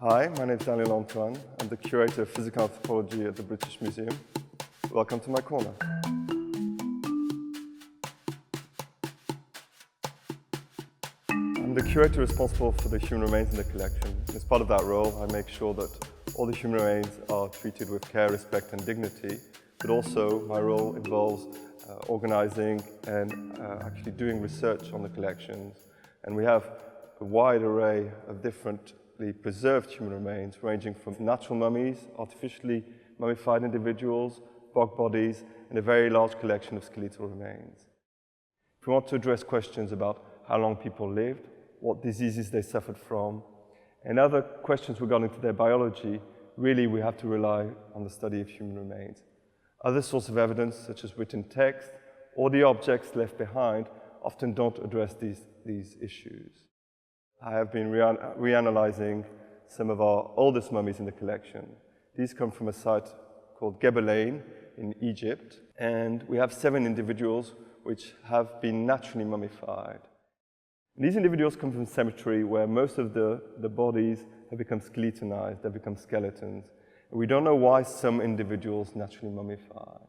Hi, my name is Daniel Antoine. I'm the Curator of Physical Anthropology at the British Museum. Welcome to my corner. I'm the curator responsible for the human remains in the collection. As part of that role, I make sure that all the human remains are treated with care, respect and dignity, but also my role involves organizing and actually doing research on the collections. And we have a wide array of differently preserved human remains, ranging from natural mummies, artificially mummified individuals, bog bodies, and a very large collection of skeletal remains. If we want to address questions about how long people lived, what diseases they suffered from, and other questions regarding to their biology, really we have to rely on the study of human remains. Other sources of evidence, such as written text, or the objects left behind, often don't address these issues. I have been reanalyzing some of our oldest mummies in the collection. These come from a site called Gebelein in Egypt, and we have 7 individuals which have been naturally mummified. These individuals come from a cemetery where most of the bodies have become skeletonized, they've become skeletons. And we don't know why some individuals naturally mummified.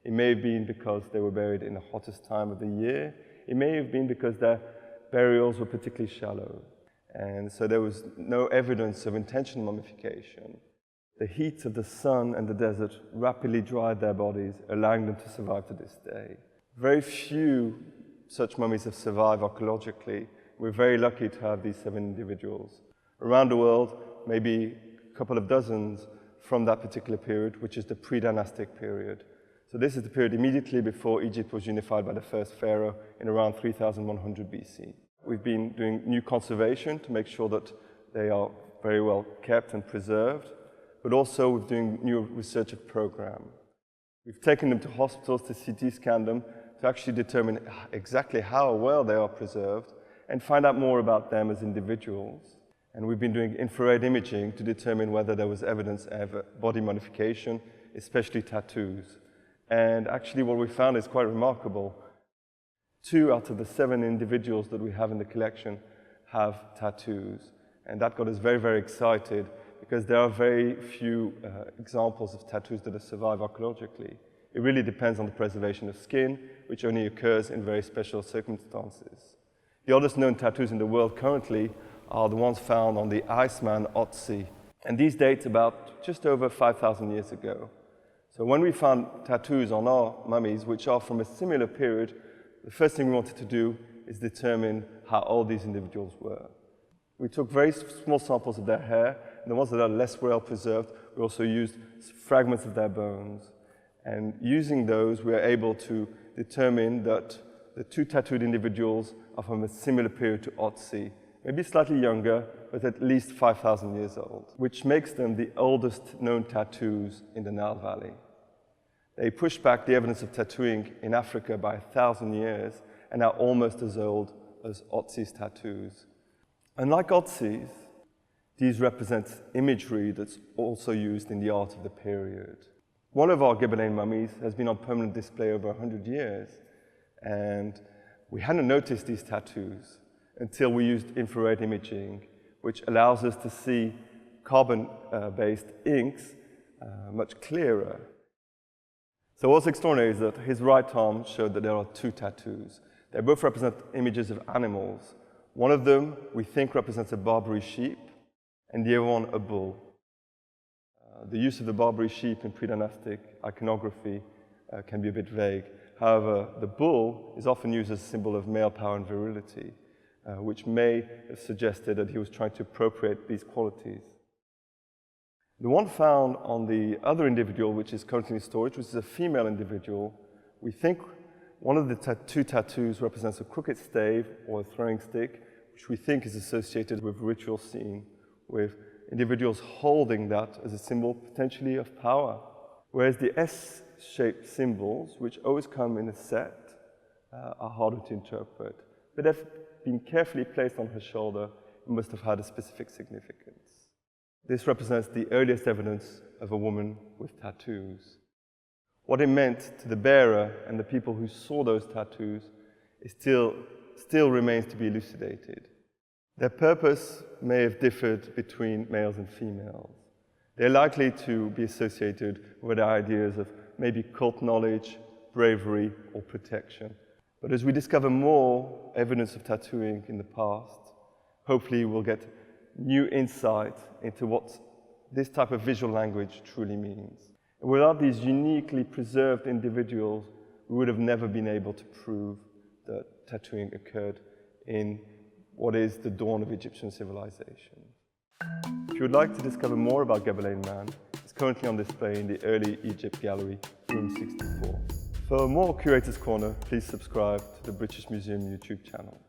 It may have been because they were buried in the hottest time of the year. It may have been because their burials were particularly shallow. And so there was no evidence of intentional mummification. The heat of the sun and the desert rapidly dried their bodies, allowing them to survive to this day. Very few such mummies have survived archaeologically. We're very lucky to have these 7 individuals. Around the world, maybe a couple of dozens from that particular period, which is the pre-dynastic period. So this is the period immediately before Egypt was unified by the first pharaoh in around 3100 BC. We've been doing new conservation to make sure that they are very well kept and preserved, but also we're doing new research program. We've taken them to hospitals to CT scan them to actually determine exactly how well they are preserved and find out more about them as individuals. And we've been doing infrared imaging to determine whether there was evidence of body modification, especially tattoos. And actually what we found is quite remarkable. 2 out of the 7 individuals that we have in the collection have tattoos. And that got us very, very excited because there are very few examples of tattoos that have survived archaeologically. It really depends on the preservation of skin, which only occurs in very special circumstances. The oldest known tattoos in the world currently are the ones found on the Iceman Otzi. And these date about just over 5,000 years ago. So when we found tattoos on our mummies, which are from a similar period, the first thing we wanted to do is determine how old these individuals were. We took very small samples of their hair, and the ones that are less well preserved, we also used fragments of their bones. And using those, we are able to determine that the 2 tattooed individuals are from a similar period to Otzi, maybe slightly younger, but at least 5,000 years old, which makes them the oldest known tattoos in the Nile Valley. They push back the evidence of tattooing in Africa by 1,000 years and are almost as old as Otzi's tattoos. Unlike Otzi's, these represent imagery that's also used in the art of the period. One of our Gebelein mummies has been on permanent display over 100 years, and we hadn't noticed these tattoos until we used infrared imaging, which allows us to see carbon-based inks much clearer. So what's extraordinary is that his right arm showed that there are 2 tattoos. They both represent images of animals. One of them, we think, represents a Barbary sheep, and the other one, a bull. The use of the Barbary sheep in pre-dynastic iconography can be a bit vague. However, the bull is often used as a symbol of male power and virility, which may have suggested that he was trying to appropriate these qualities. The one found on the other individual, which is currently in storage, which is a female individual, we think one of the 2 tattoos represents a crooked stave or a throwing stick, which we think is associated with ritual scene, with individuals holding that as a symbol potentially of power. Whereas the S-shaped symbols, which always come in a set, are harder to interpret. But they've been carefully placed on her shoulder and must have had a specific significance. This represents the earliest evidence of a woman with tattoos. What it meant to the bearer and the people who saw those tattoos is still remains to be elucidated. Their purpose may have differed between males and females. They're likely to be associated with ideas of maybe cult knowledge, bravery, or protection. But as we discover more evidence of tattooing in the past, hopefully we'll get new insight into what this type of visual language truly means. And without these uniquely preserved individuals, we would have never been able to prove that tattooing occurred in what is the dawn of Egyptian civilization. If you would like to discover more about Gabelene Man, it's currently on display in the Early Egypt Gallery, room 64. For more Curator's Corner, please subscribe to the British Museum YouTube channel.